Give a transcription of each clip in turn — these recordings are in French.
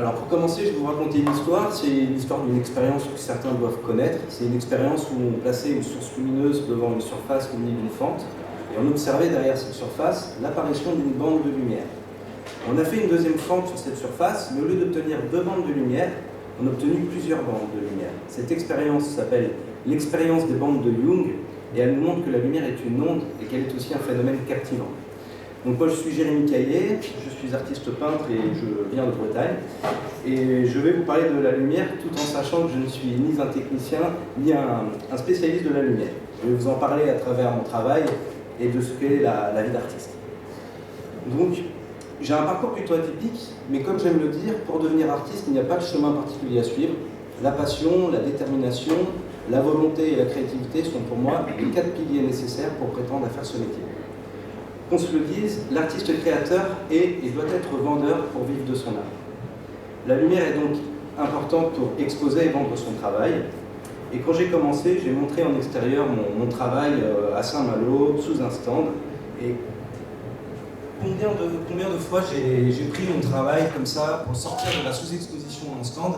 Alors pour commencer, je vais vous raconter une histoire. C'est l'histoire d'une expérience que certains doivent connaître. C'est une expérience où on plaçait une source lumineuse devant une surface munie d'une fente et on observait derrière cette surface l'apparition d'une bande de lumière. On a fait une deuxième fente sur cette surface, mais au lieu d'obtenir deux bandes de lumière, on a obtenu plusieurs bandes de lumière. Cette expérience s'appelle l'expérience des bandes de Young et elle nous montre que la lumière est une onde et qu'elle est aussi un phénomène captivant. Donc moi je suis Jérémy Caillé, je suis artiste peintre et je viens de Bretagne et je vais vous parler de la lumière tout en sachant que je ne suis ni un technicien ni un spécialiste de la lumière. Je vais vous en parler à travers mon travail et de ce qu'est la vie d'artiste. Donc j'ai un parcours plutôt atypique, mais comme j'aime le dire, pour devenir artiste il n'y a pas de chemin particulier à suivre. La passion, la détermination, la volonté et la créativité sont pour moi les 4 piliers nécessaires pour prétendre à faire ce métier. Qu'on se le dise, l'artiste créateur est et doit être vendeur pour vivre de son art. La lumière est donc importante pour exposer et vendre son travail. Et quand j'ai commencé, j'ai montré en extérieur mon travail à Saint-Malo, sous un stand. Et combien de fois j'ai pris mon travail comme ça pour sortir de la sous-exposition de mon stand,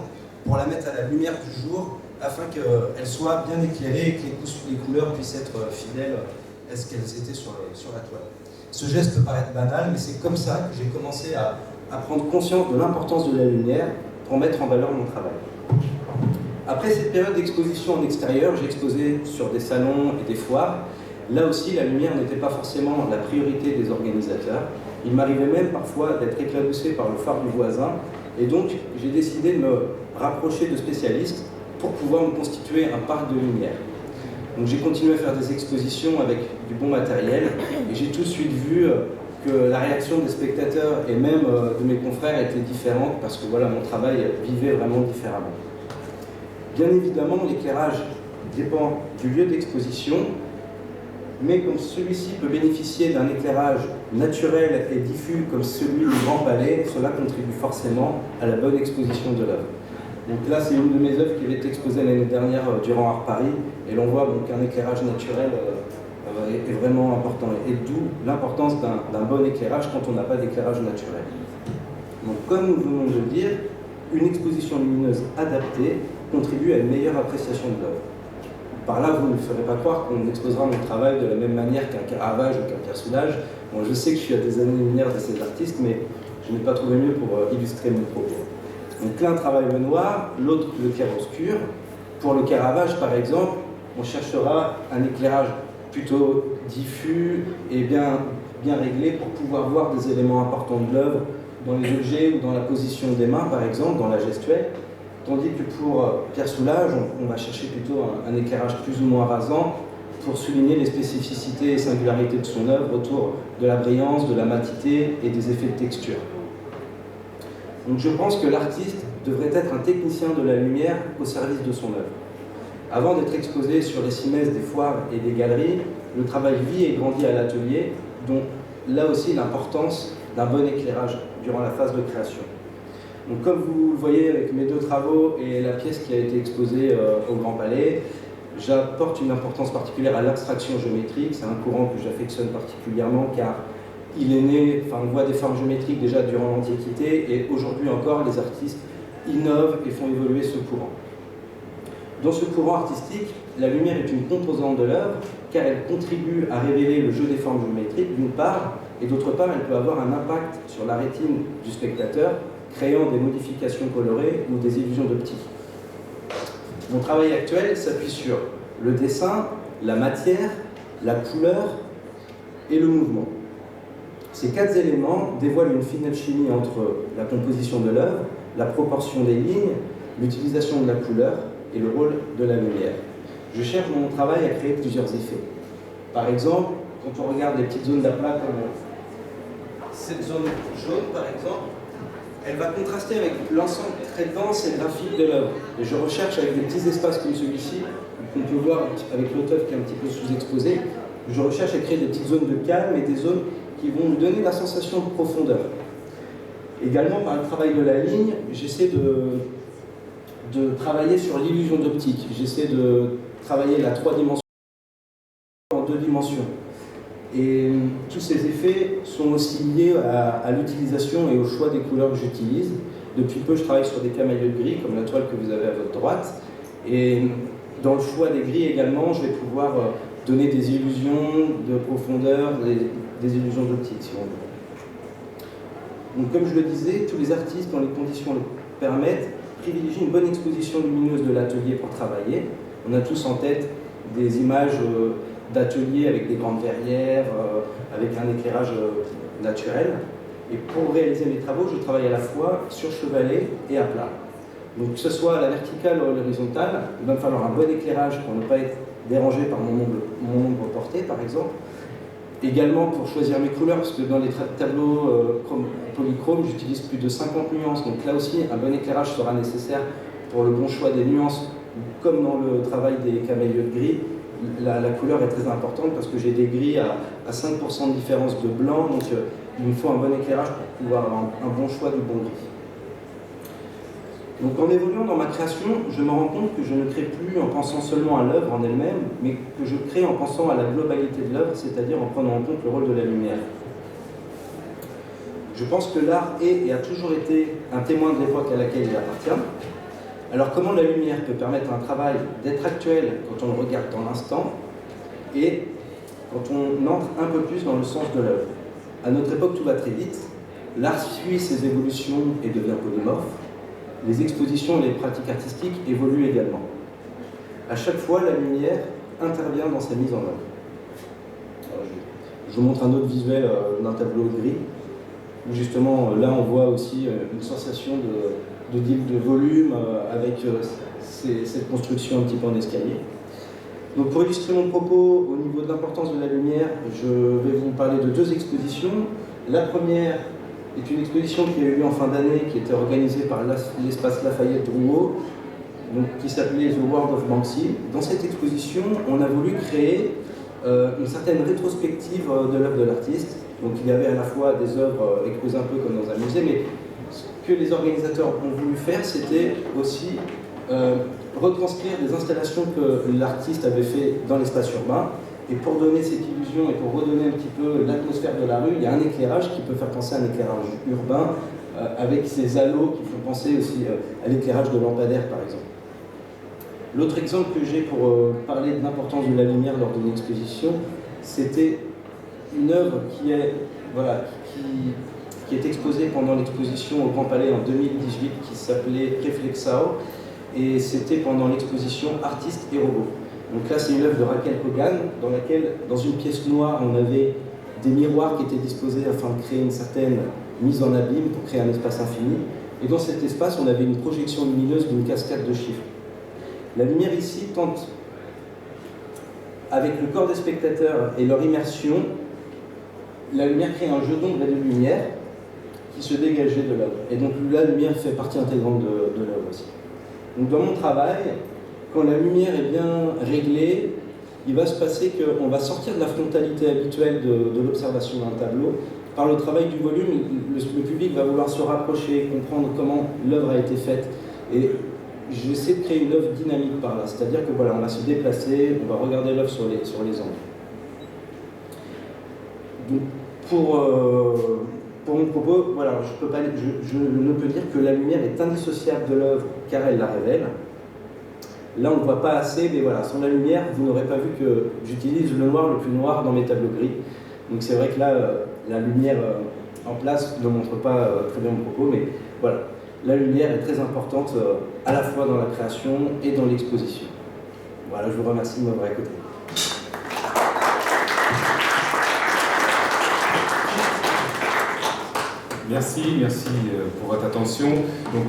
pour la mettre à la lumière du jour, afin qu'elle soit bien éclairée et que les couleurs puissent être fidèles à ce qu'elles étaient sur la toile. Ce geste peut paraître banal, mais c'est comme ça que j'ai commencé à prendre conscience de l'importance de la lumière pour mettre en valeur mon travail. Après cette période d'exposition en extérieur, j'ai exposé sur des salons et des foires. Là aussi, la lumière n'était pas forcément la priorité des organisateurs. Il m'arrivait même parfois d'être éclaboussé par le phare du voisin, et donc j'ai décidé de me rapprocher de spécialistes pour pouvoir me constituer un parc de lumière. Donc j'ai continué à faire des expositions avec du bon matériel et j'ai tout de suite vu que la réaction des spectateurs et même de mes confrères était différente parce que voilà, mon travail vivait vraiment différemment. Bien évidemment, l'éclairage dépend du lieu d'exposition, mais comme celui-ci peut bénéficier d'un éclairage naturel et diffus comme celui du Grand Palais, cela contribue forcément à la bonne exposition de l'œuvre. Donc là, c'est une de mes œuvres qui avait été exposée l'année dernière durant Art Paris, et l'on voit donc un éclairage naturel est vraiment important, et d'où l'importance d'un bon éclairage quand on n'a pas d'éclairage naturel. Donc comme nous venons de le dire, une exposition lumineuse adaptée contribue à une meilleure appréciation de l'œuvre. Par là, vous ne me ferez pas croire qu'on exposera mon travail de la même manière qu'un Caravage ou qu'un Pierre Soulages. Bon, je sais que je suis à des années-lumière de ces artistes, mais je n'ai pas trouvé mieux pour illustrer mon propos. Donc l'un travaille le noir, l'autre le clair-obscur. Pour le Caravage, par exemple, on cherchera un éclairage plutôt diffus et bien réglé pour pouvoir voir des éléments importants de l'œuvre dans les objets ou dans la position des mains, par exemple, dans la gestuelle. Tandis que pour Pierre Soulages, on va chercher plutôt un éclairage plus ou moins rasant pour souligner les spécificités et singularités de son œuvre autour de la brillance, de la matité et des effets de texture. Donc je pense que l'artiste devrait être un technicien de la lumière au service de son œuvre. Avant d'être exposé sur les cimaises des foires et des galeries, le travail vit et grandit à l'atelier, dont là aussi l'importance d'un bon éclairage durant la phase de création. Donc comme vous le voyez avec mes deux travaux et la pièce qui a été exposée au Grand Palais, j'apporte une importance particulière à l'abstraction géométrique. C'est un courant que j'affectionne particulièrement car il est né, on voit des formes géométriques déjà durant l'Antiquité et aujourd'hui encore les artistes innovent et font évoluer ce courant. Dans ce courant artistique, la lumière est une composante de l'œuvre car elle contribue à révéler le jeu des formes géométriques d'une part, et d'autre part elle peut avoir un impact sur la rétine du spectateur, créant des modifications colorées ou des illusions d'optique. Mon travail actuel s'appuie sur le dessin, la matière, la couleur et le mouvement. Ces 4 éléments dévoilent une fine alchimie entre la composition de l'œuvre, la proportion des lignes, l'utilisation de la couleur et le rôle de la lumière. Je cherche dans mon travail à créer plusieurs effets. Par exemple, quand on regarde les petites zones d'aplat comme cette zone jaune par exemple, elle va contraster avec l'ensemble très dense et graphique de l'œuvre. Et je recherche avec des petits espaces comme celui-ci, qu'on peut voir avec l'auteur qui est un petit peu sous-exposé, je recherche à créer des petites zones de calme et des zones qui vont nous donner la sensation de profondeur. Également, par le travail de la ligne, j'essaie de travailler sur l'illusion d'optique. J'essaie de travailler la 3 dimensions en 2 dimensions. Et tous ces effets sont aussi liés à l'utilisation et au choix des couleurs que j'utilise. Depuis peu, je travaille sur des camaïeux gris, comme la toile que vous avez à votre droite. Et dans le choix des gris également, je vais pouvoir donner des illusions de profondeur, des illusions d'optique, si on veut. Donc, comme je le disais, tous les artistes, dont les conditions le permettent, privilégient une bonne exposition lumineuse de l'atelier pour travailler. On a tous en tête des images d'ateliers avec des grandes verrières, avec un éclairage naturel. Et pour réaliser mes travaux, je travaille à la fois sur chevalet et à plat. Donc que ce soit à la verticale ou à l'horizontale, il va me falloir un bon éclairage pour ne pas être dérangé par mon ombre portée, par exemple. Également pour choisir mes couleurs, parce que dans les tableaux polychromes, j'utilise plus de 50 nuances. Donc là aussi, un bon éclairage sera nécessaire pour le bon choix des nuances. Comme dans le travail des camaïeux de gris, la couleur est très importante parce que j'ai des gris à 5% de différence de blanc. Donc il me faut un bon éclairage pour pouvoir avoir un bon choix du bon gris. Donc en évoluant dans ma création, je me rends compte que je ne crée plus en pensant seulement à l'œuvre en elle-même, mais que je crée en pensant à la globalité de l'œuvre, c'est-à-dire en prenant en compte le rôle de la lumière. Je pense que l'art est et a toujours été un témoin de l'époque à laquelle il appartient. Alors comment la lumière peut permettre à un travail d'être actuel quand on le regarde dans l'instant et quand on entre un peu plus dans le sens de l'œuvre? À notre époque, tout va très vite. L'art suit ses évolutions et devient polymorphe. Les expositions et les pratiques artistiques évoluent également. À chaque fois, la lumière intervient dans sa mise en œuvre. Je vous montre un autre visuel d'un tableau gris, où justement, là, on voit aussi une sensation de volume avec cette construction un petit peu en escalier. Donc pour illustrer mon propos au niveau de l'importance de la lumière, je vais vous parler de deux expositions. La première est une exposition qui a eu lieu en fin d'année, qui était organisée par l'espace Lafayette Drouot, qui s'appelait The World of Banksy. Dans cette exposition, on a voulu créer une certaine rétrospective de l'œuvre de l'artiste. Donc il y avait à la fois des œuvres exposées un peu comme dans un musée, mais ce que les organisateurs ont voulu faire, c'était aussi retranscrire des installations que l'artiste avait fait dans l'espace urbain. Et pour donner cette illusion et pour redonner un petit peu l'atmosphère de la rue, il y a un éclairage qui peut faire penser à un éclairage urbain, avec ces halos qui font penser aussi à l'éclairage de lampadaires, par exemple. L'autre exemple que j'ai pour parler de l'importance de la lumière lors d'une exposition, c'était une œuvre qui est exposée pendant l'exposition au Grand Palais en 2018, qui s'appelait Reflexao, et c'était pendant l'exposition Artistes et robots. Donc là, c'est une œuvre de Raquel Kogan, dans laquelle, dans une pièce noire, on avait des miroirs qui étaient disposés afin de créer une certaine mise en abîme, pour créer un espace infini. Et dans cet espace, on avait une projection lumineuse d'une cascade de chiffres. La lumière ici tente, avec le corps des spectateurs et leur immersion, la lumière crée un jeu d'ombre et de lumière qui se dégageait de l'œuvre. Et donc la lumière fait partie intégrante de l'œuvre aussi. Donc dans mon travail, quand la lumière est bien réglée, il va se passer qu'on va sortir de la frontalité habituelle de l'observation d'un tableau. Par le travail du volume, le public va vouloir se rapprocher, comprendre comment l'œuvre a été faite. Et j'essaie de créer une œuvre dynamique par là, c'est-à-dire que voilà, on va se déplacer, on va regarder l'œuvre sur les angles. Donc, pour mon propos, voilà, je ne peux dire que la lumière est indissociable de l'œuvre car elle la révèle. Là, on ne voit pas assez, mais voilà, sans la lumière, vous n'aurez pas vu que j'utilise le noir le plus noir dans mes tableaux gris. Donc c'est vrai que là, la lumière en place ne montre pas très bien mon propos, mais voilà, la lumière est très importante à la fois dans la création et dans l'exposition. Voilà, je vous remercie de m'avoir écouté. Merci pour votre attention. Donc,